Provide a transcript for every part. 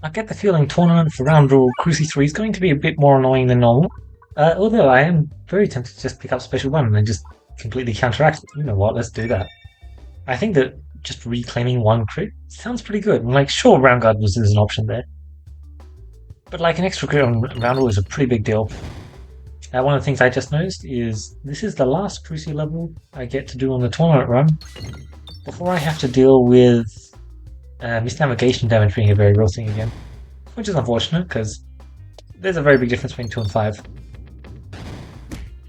I get the feeling tournament for round rule Cruci 3 is going to be a bit more annoying than normal. Although I am very tempted to just pick up Special 1 and just completely counteract it. You know what, let's do that. I think that just reclaiming one crit sounds pretty good. Like, sure, Round Guard was an option there. But like an extra crit on round rule is a pretty big deal. One of the things I just noticed is this is the last Cruci level I get to do on the tournament run before I have to deal with misnavigation damage being a very real thing again. Which is unfortunate because there's a very big difference between 2 and 5.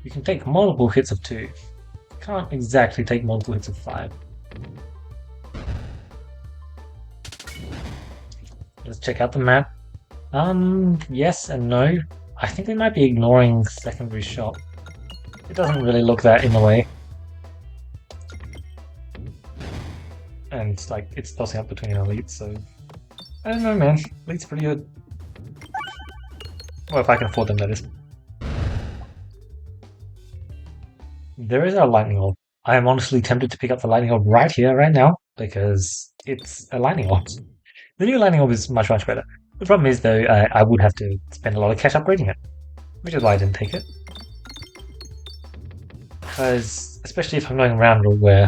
You can take multiple hits of 2. Can't exactly take multiple hits of 5. Let's check out the map. Yes and no. I think they might be ignoring secondary shot. It doesn't really look that in the way. And it's tossing up between elites, so I don't know, man. Elite's pretty good. Well, if I can afford them, that is. There is a lightning orb. I am honestly tempted to pick up the lightning orb right here, right now, because it's a lightning orb. The new lightning orb is much, much better. The problem is, though, I would have to spend a lot of cash upgrading it, which is why I didn't take it. Because, especially if I'm going around where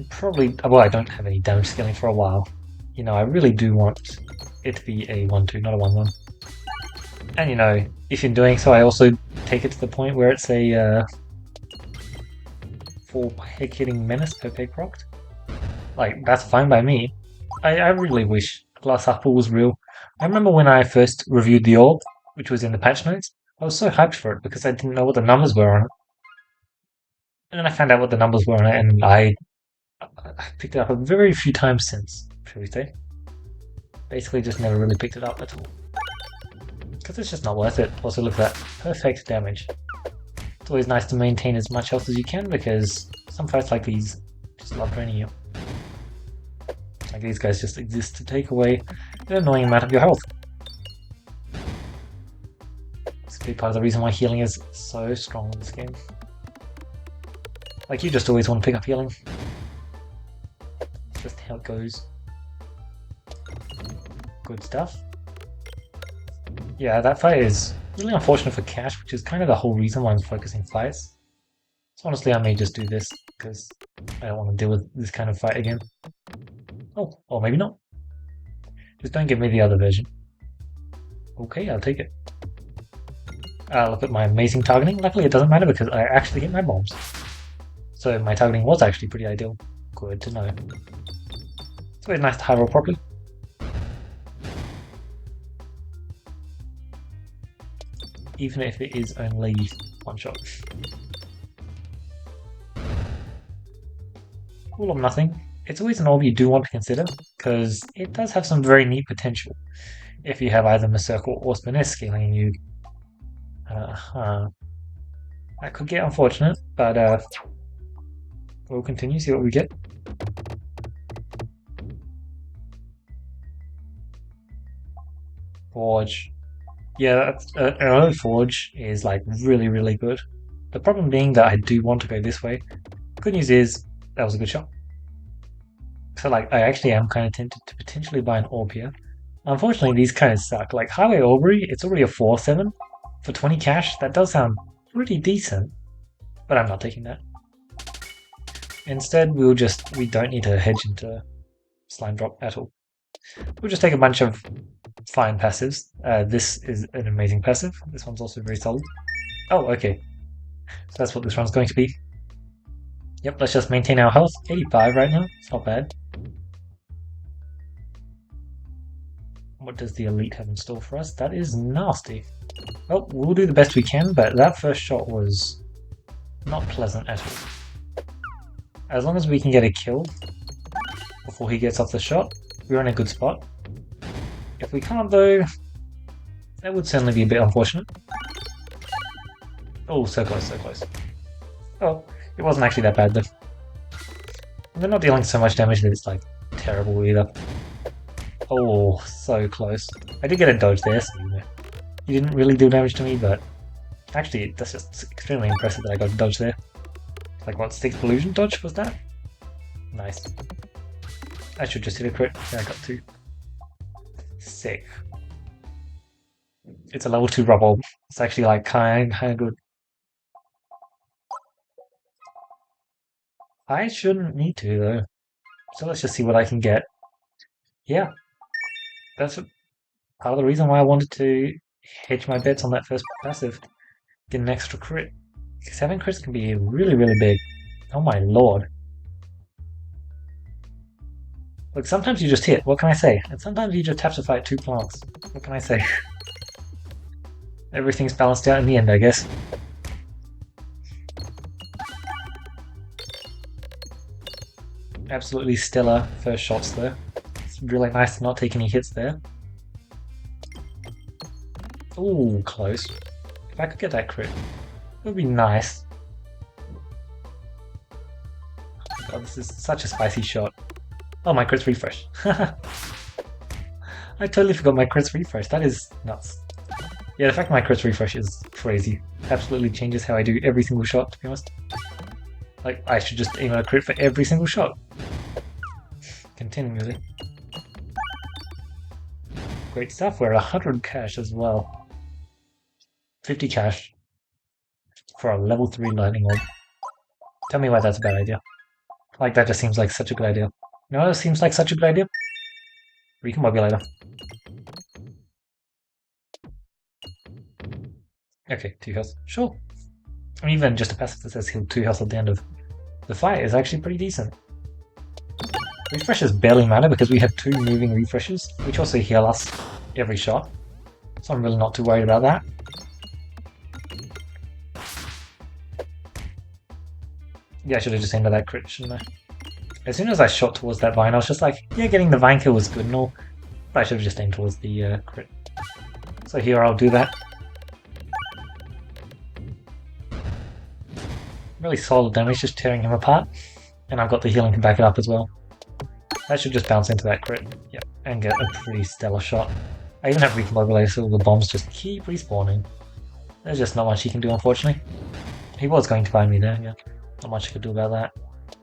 probably, well, I don't have any damage scaling for a while. You know, I really do want it to be a 1-2, not a 1-1. And you know, if in doing so, I also take it to the point where it's a 4 peg hitting menace per peg procced. Like, that's fine by me. I really wish Glass Apple was real. I remember when I first reviewed the orb, which was in the patch notes, I was so hyped for it because I didn't know what the numbers were on it. And then I found out what the numbers were on it, and I picked it up a very few times since, shall we say. Basically just never really picked it up at all. Because it's just not worth it. Also, look at that. Perfect damage. It's always nice to maintain as much health as you can because some fights like these just love draining you. Like these guys just exist to take away an annoying amount of your health. It's a big part of the reason why healing is so strong in this game. Like, you just always want to pick up healing. It's just how it goes. Good stuff. Yeah, that fight is really unfortunate for cash, which is kind of the whole reason why I'm focusing fights. So honestly, I may just do this, because I don't want to deal with this kind of fight again. Oh, or maybe not. Just don't give me the other version. Okay, I'll take it. Look at my amazing targeting. Luckily it doesn't matter because I actually hit my bombs. So my targeting was actually pretty ideal. Good to know. It's always nice to high roll properly. Even if it is only one shot. All or nothing. It's always an orb you do want to consider, because it does have some very neat potential. If you have either Berserker or Spiness scaling and you... that could get unfortunate, but we'll continue, see what we get. Forge. Yeah, an early Forge is like really, really good. The problem being that I do want to go this way. Good news is, that was a good shot. So like, I actually am kind of tempted to potentially buy an orb here. Unfortunately, these kind of suck. Like Highway Aubrey, it's already a 4-7. For 20 cash, that does sound pretty decent. But I'm not taking that. Instead, we don't need to hedge into Slime Drop at all. We'll just take a bunch of fine passives. This is an amazing passive. This one's also very solid. Oh, okay. So that's what this run's going to be. Yep, let's just maintain our health. 85 right now. It's not bad. What does the elite have in store for us? That is nasty. Well, we'll do the best we can, but that first shot was not pleasant at all. As long as we can get a kill before he gets off the shot, we're in a good spot. If we can't though, that would certainly be a bit unfortunate. Oh, so close, so close. Oh, it wasn't actually that bad though. They're not dealing so much damage that it's like terrible either. Oh, so close. I did get a dodge there, so you didn't really do damage to me, but actually that's just extremely impressive that I got a dodge there. Like what, 6 illusion dodge was that? Nice. I should just hit a crit. Yeah, I got 2. Sick. It's a level 2 rubble. It's actually like kind of good. I shouldn't need to though. So let's just see what I can get. Yeah, that's part of the reason why I wanted to hedge my bets on that first passive. Get an extra crit. 7 crits can be really, really big. Oh my lord. Look, sometimes you just hit, what can I say? And sometimes you just have to fight 2 plants. What can I say? Everything's balanced out in the end, I guess. Absolutely stellar first shots there. It's really nice to not take any hits there. Ooh, close. If I could get that crit, it would be nice. Oh god, this is such a spicy shot. Oh, my crits refresh. I totally forgot my crits refresh. That is nuts. Yeah, the fact my crits refresh is crazy. Absolutely changes how I do every single shot, to be honest. Like, I should just aim at a crit for every single shot. Continually. Great stuff, we're 100 cash as well. 50 cash for a level 3 lightning orb. Tell me why that's a bad idea. Like, that just seems like such a good idea. You know what seems like such a good idea? Recombobulator. Okay, 2 health. Sure. I mean, even just a passive that says heal 2 health at the end of the fight is actually pretty decent. Refreshes barely matter because we have 2 moving refreshes, which also heal us every shot. So I'm really not too worried about that. Yeah, I should have just ended that crit, shouldn't I? As soon as I shot towards that vine, I was just like, yeah, getting the vine kill was good and all, but I should have just aimed towards the crit. So here I'll do that. Really solid damage, just tearing him apart. And I've got the healing to back it up as well. That should just bounce into that crit. Yep, and get a pretty stellar shot. I even have Recombobulator so the bombs just keep respawning. There's just not much he can do, unfortunately. He was going to find me there, yeah. Not much I could do about that.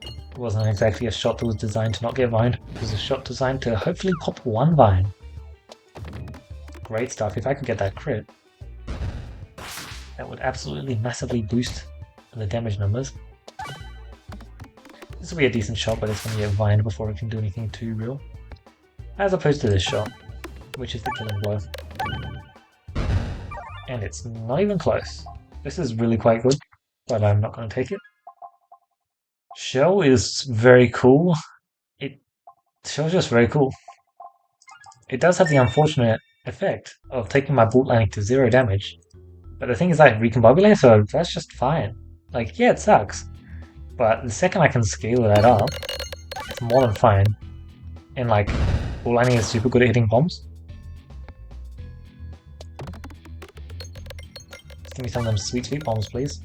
It wasn't exactly a shot that was designed to not get vined. It was a shot designed to hopefully pop 1 vine. Great stuff. If I could get that crit, that would absolutely massively boost the damage numbers. This will be a decent shot, but it's going to get vined before it can do anything too real. As opposed to this shot, which is the killing blow. And it's not even close. This is really quite good, but I'm not going to take it. Shell is very cool. Shell's just very cool. It does have the unfortunate effect of taking my bolt landing to 0 damage. But the thing is I recombobulate, so that's just fine. Like, yeah, it sucks. But the second I can scale that up, it's more than fine. And like, bolt landing is super good at hitting bombs. Just give me some of them sweet, sweet bombs, please.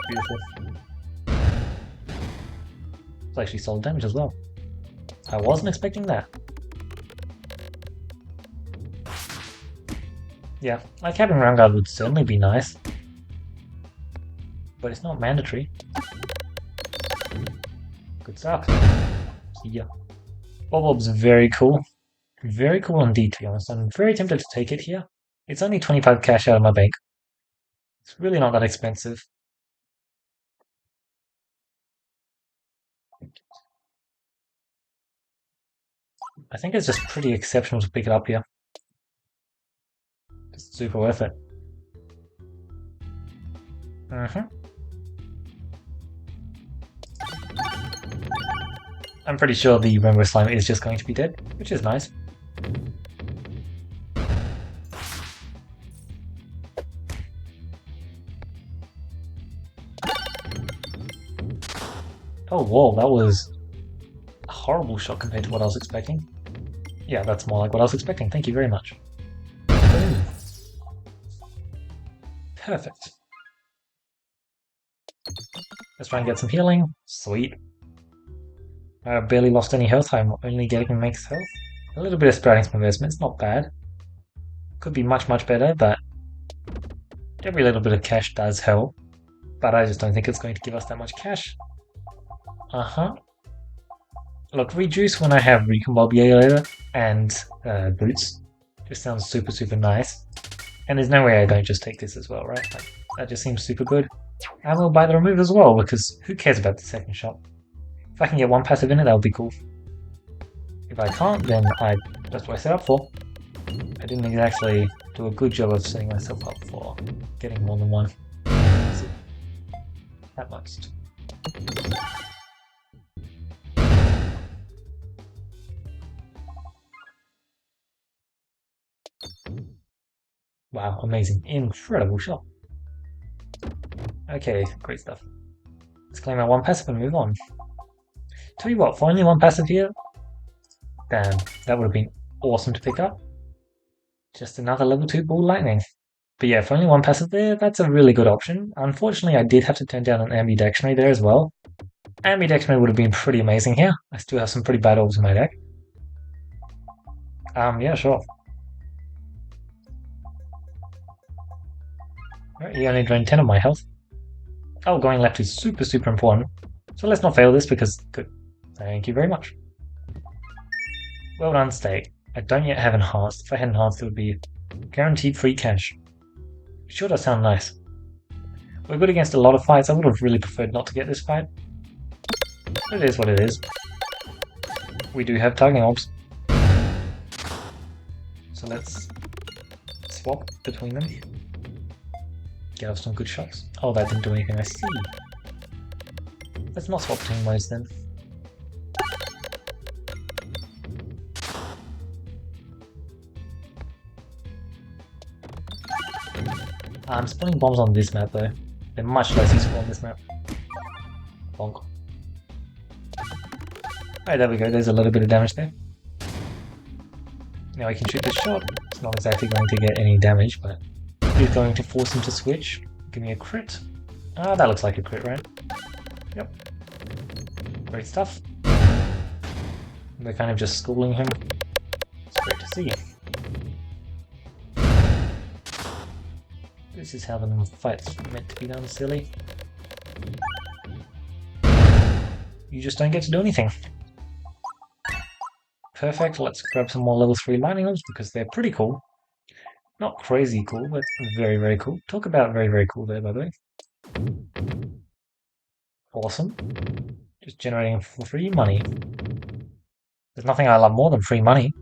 Beautiful. It's actually solid damage as well. I wasn't expecting that. Yeah, like having Round Guard would certainly be nice. But it's not mandatory. Good stuff. See ya. Bob's very cool. Very cool indeed, to be honest. I'm very tempted to take it here. It's only 25 cash out of my bank. It's really not that expensive. I think it's just pretty exceptional to pick it up here. It's super worth it. I'm pretty sure the Rainbow Slime is just going to be dead, which is nice. Oh, whoa, that was a horrible shot compared to what I was expecting. Yeah, that's more like what I was expecting. Thank you very much. Boom. Perfect. Let's try and get some healing. Sweet. I barely lost any health. I'm only getting max health. A little bit of sprouting some investment. It's not bad. Could be much, much better, but every little bit of cash does help. But I just don't think it's going to give us that much cash. Look, reduce when I have Recombobulator and Boots. Just sounds super, super nice. And there's no way I don't just take this as well, right? Like, that just seems super good. And we'll buy the remove as well, because who cares about the second shot? If I can get one passive in it, that would be cool. If I can't, then that's what I set up for. I didn't exactly do a good job of setting myself up for getting more than one. That much. Wow, amazing. Incredible shot. Okay, great stuff. Let's claim our one passive and move on. Tell you what, for only one passive here, damn, that would have been awesome to pick up. Just another level 2 ball lightning. But yeah, for only one passive there, that's a really good option. Unfortunately, I did have to turn down an ambidextrony there as well. Ambidextrony would have been pretty amazing here. I still have some pretty bad orbs in my deck. Yeah, sure. Right, he only drained 10 of my health. Oh, going left is super, super important. So let's not fail this because, good. Thank you very much. Well done, Stake. I don't yet have enhanced. If I had enhanced, it would be guaranteed free cash. Sure does sound nice. We're good against a lot of fights. I would have really preferred not to get this fight. But it is what it is. We do have targeting orbs. So let's swap between them. Get off some good shots. Oh, that didn't do anything, I see. Let's not swap between those then. I'm spawning bombs on this map though. They're much less useful on this map. Bonk. Alright, there we go, there's a little bit of damage there. Now I can shoot this shot. It's not exactly going to get any damage, but he's going to force him to switch. Give me a crit. Ah, that looks like a crit, right? Yep. Great stuff. We're kind of just schooling him. It's great to see. This is how the fight's meant to be done, silly. You just don't get to do anything. Perfect, let's grab some more level 3 lightning orbs because they're pretty cool. Not crazy cool, but very, very cool. Talk about very, very cool there, by the way. Awesome. Just generating free money. There's nothing I love more than free money.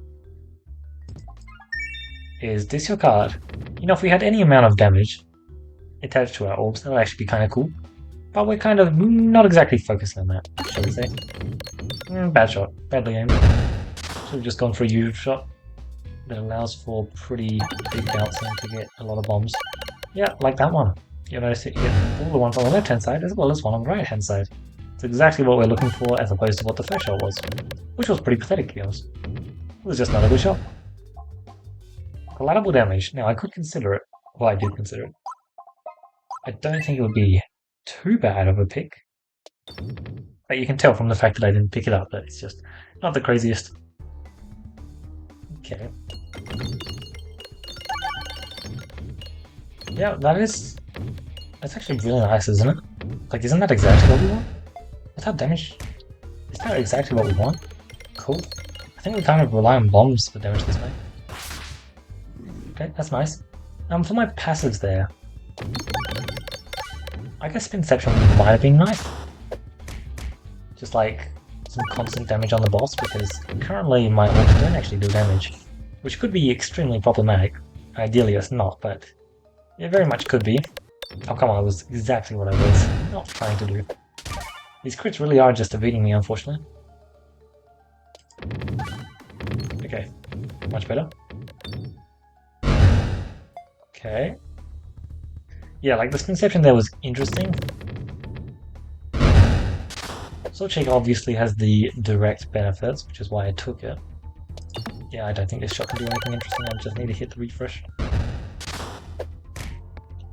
Is this your card? You know, if we had any amount of damage attached to our orbs, that would actually be kind of cool. But we're kind of not exactly focusing on that, shall we say. Bad shot. Badly aimed. Should have just gone for a usual shot that allows for pretty big bouncing to get a lot of bombs. Yeah, like that one. You'll notice it hit all the ones on the left hand side as well as one on the right hand side. It's exactly what we're looking for as opposed to what the first shot was. Which was pretty pathetic, to be honest. It was just not a good shot. Collateral damage. Now, I could consider it. Well, I did consider it. I don't think it would be too bad of a pick. But you can tell from the fact that I didn't pick it up that it's just not the craziest. Okay. Yeah, that's actually really nice, isn't it? Like, isn't that exactly what we want? Is that damage? Is that exactly what we want? Cool. I think we kind of rely on bombs for damage this way. Okay, that's nice. For my passives there, I guess Spinception might have been nice. Just like some constant damage on the boss, because currently my orbs don't actually do damage, which could be extremely problematic. Ideally it's not, but it very much could be. Oh come on, it was exactly what I was not trying to do. These crits really are just evading me, unfortunately. Okay, much better. Okay. Yeah, like the Spinception there was interesting. Soulshake obviously has the direct benefits, which is why I took it. Yeah, I don't think this shot can do anything interesting, I just need to hit the refresh.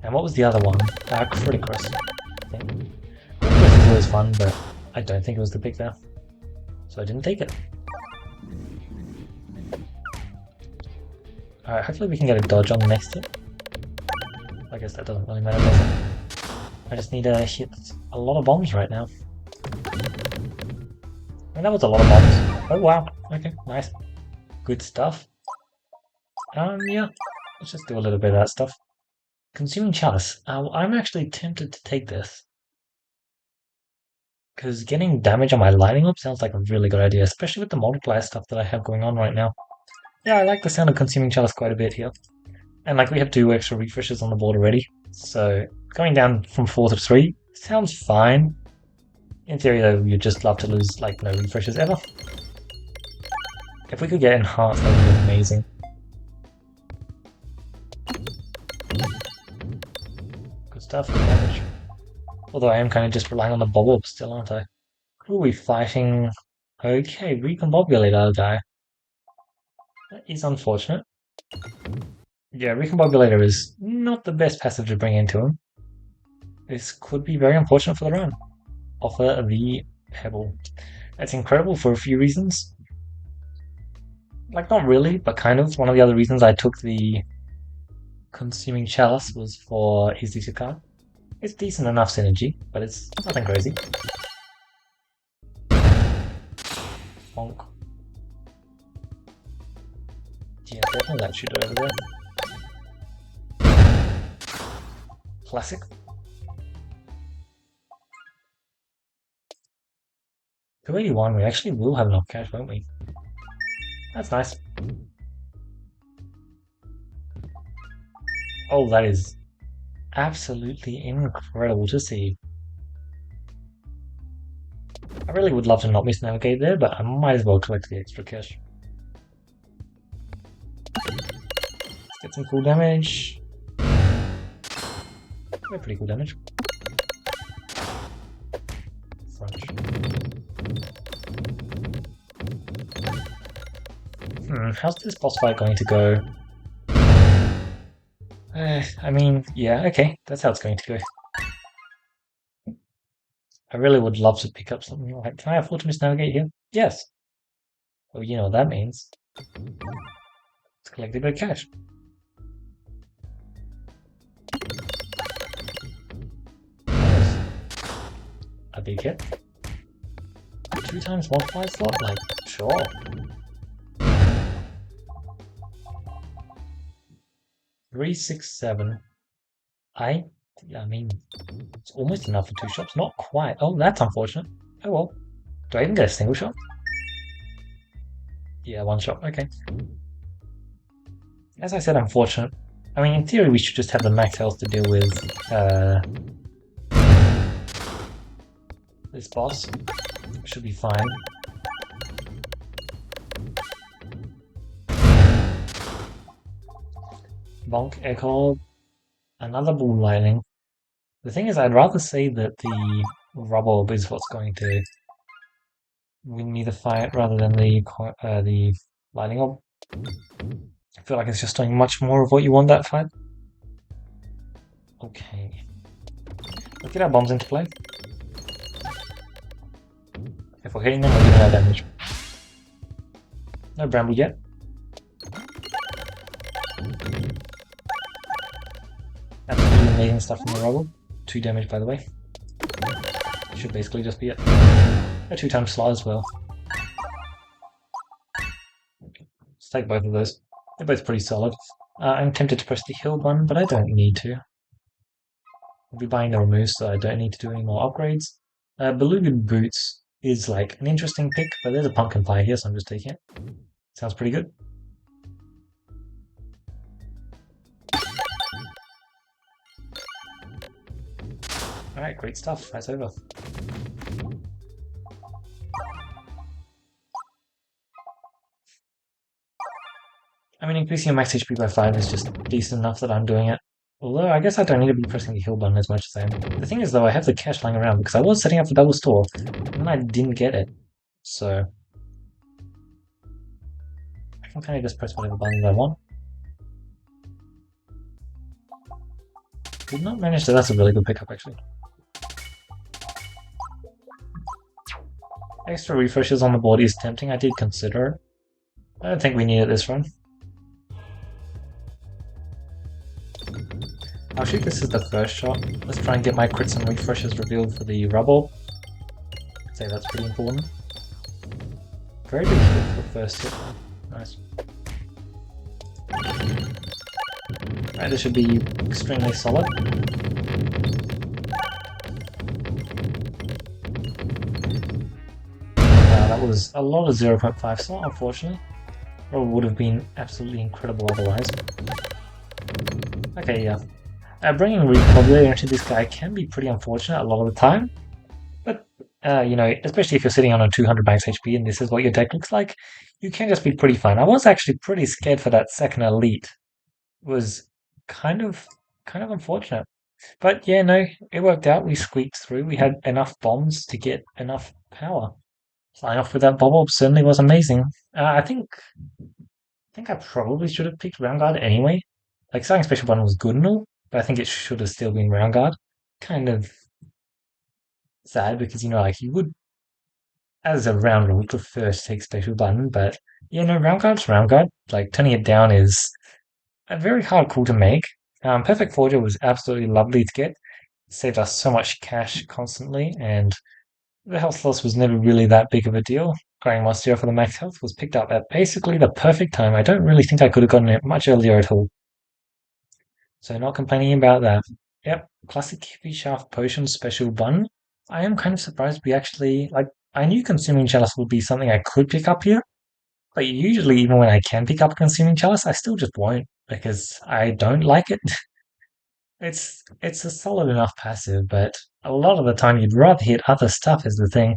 And what was the other one? Criticus, I think. Criticus is always fun, but I don't think it was the pick there. So I didn't take it. Alright, hopefully we can get a dodge on the next hit. I guess that doesn't really matter, does it? I just need to hit a lot of bombs right now. And that was a lot of bombs. Oh wow, okay, nice. Good stuff. Yeah. Let's just do a little bit of that stuff. Consuming Chalice. I'm actually tempted to take this. Because getting damage on my lighting orb sounds like a really good idea, especially with the multiplier stuff that I have going on right now. Yeah, I like the sound of Consuming Chalice quite a bit here. And like we have 2 extra refreshes on the board already, so going down from 4 to 3 sounds fine. In theory though, you'd just love to lose like no refreshes ever. If we could get enhanced, that would be amazing. Good stuff, good damage. Although I am kind of just relying on the bubble still, aren't I? Who are we fighting? Okay, Recombobulate our guy. That is unfortunate. Yeah, Recombobulator is not the best passive to bring into him. This could be very unfortunate for the run. Offer the Pebble. That's incredible for a few reasons. Like, not really, but kind of. One of the other reasons I took the Consuming Chalice was for his decent card. It's decent enough synergy, but it's nothing crazy. Bonk. Yeah, definitely that shooter over there. Classic. $281, we actually will have enough cash, won't we? That's nice. Oh, that is absolutely incredible to see. I really would love to not miss Navigate there, but I might as well collect the extra cash. Let's get some cool damage. Yeah, pretty cool damage. Crunch. How's this boss fight going to go? I mean, yeah, okay, that's how it's going to go. I really would love to pick up something like... Can I afford to miss Navigate here? Yes. Well, you know what that means. Let's collect a bit of cash. A big hit. 2 times multiplier slot? Like, sure. Three, 6, 7. I mean, it's almost enough for 2 shots. Not quite. Oh, that's unfortunate. Oh well. Do I even get a single shot? Yeah, 1 shot. Okay. As I said, unfortunate. I mean, in theory, we should just have the max health to deal with this boss. Should be fine. Bonk, Echo, another Ball Lightning. The thing is, I'd rather say that the Rubble is what's going to win me the fight rather than the Lightning Orb. I feel like it's just doing much more of what you want that fight. Okay. Let's get our bombs into play. If we're hitting them, we're doing our damage. No Bramble yet. Absolutely amazing stuff from the Rubble. 2 damage, by the way. Should basically just be it. A 2 times slot as well. Let's take both of those. They're both pretty solid. I'm tempted to press the heal button, but I don't need to. I'll be buying the removes, so I don't need to do any more upgrades. Beluga Boots is like an interesting pick, but there's a pumpkin pie here, so I'm just taking it. Sounds pretty good. Alright, great stuff. That's over. I mean, increasing your max HP by 5 is just decent enough that I'm doing it. Although, I guess I don't need to be pressing the heal button as much as I am. The thing is, though, I have the cash lying around because I was setting up for double store, and I didn't get it. So, I can kind of just press whatever buttons I want. Did not manage to... That's a really good pickup, actually. Extra refreshes on the board is tempting. I did consider it. I don't think we need it this run. I'll shoot this as the first shot. Let's try and get my crits and refreshes revealed for the Rubble. I'd say that's pretty important. Very big hit for the first hit. Nice. Right, this should be extremely solid. That was a lot of 0.5 slot, unfortunately. Or would have been absolutely incredible otherwise. Okay, yeah. Bringing Recombobulator into this guy can be pretty unfortunate a lot of the time. But, you know, especially if you're sitting on a 200 max HP and this is what your deck looks like, you can just be pretty fine. I was actually pretty scared for that second elite. It was kind of unfortunate. But yeah, no, it worked out. We squeaked through. We had enough bombs to get enough power. Flying off with that bubble certainly was amazing. I think I probably should have picked Round Guard anyway. Like, starting Special Button was good and all, but I think it should have still been Round Guard. Kind of sad because, you know, like, you would, as a rounder, would prefer to take Special Button, but, yeah, no, Round Guard's Round Guard. Like, turning it down is a very hard call to make. Perfect Forger was absolutely lovely to get. It saved us so much cash constantly, and the health loss was never really that big of a deal. Going Monstero for the max health was picked up at basically the perfect time. I don't really think I could have gotten it much earlier at all. So not complaining about that. Yep, classic Hippie Shaft Potion Special Bun. I am kind of surprised we actually, like, I knew Consuming Chalice would be something I could pick up here, but usually even when I can pick up Consuming Chalice, I still just won't because I don't like it. It's a solid enough passive, but a lot of the time you'd rather hit other stuff is the thing.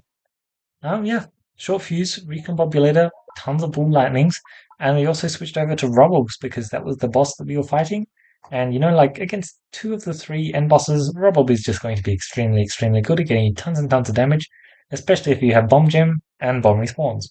Yeah, short fuse, recombobulator, tons of boom lightnings, and we also switched over to Rubbles because that was the boss that we were fighting. And you know, like against two of the three end bosses, Rubble is just going to be extremely, extremely good at getting you tons and tons of damage, especially if you have Bomb Gem and Bomb Respawns.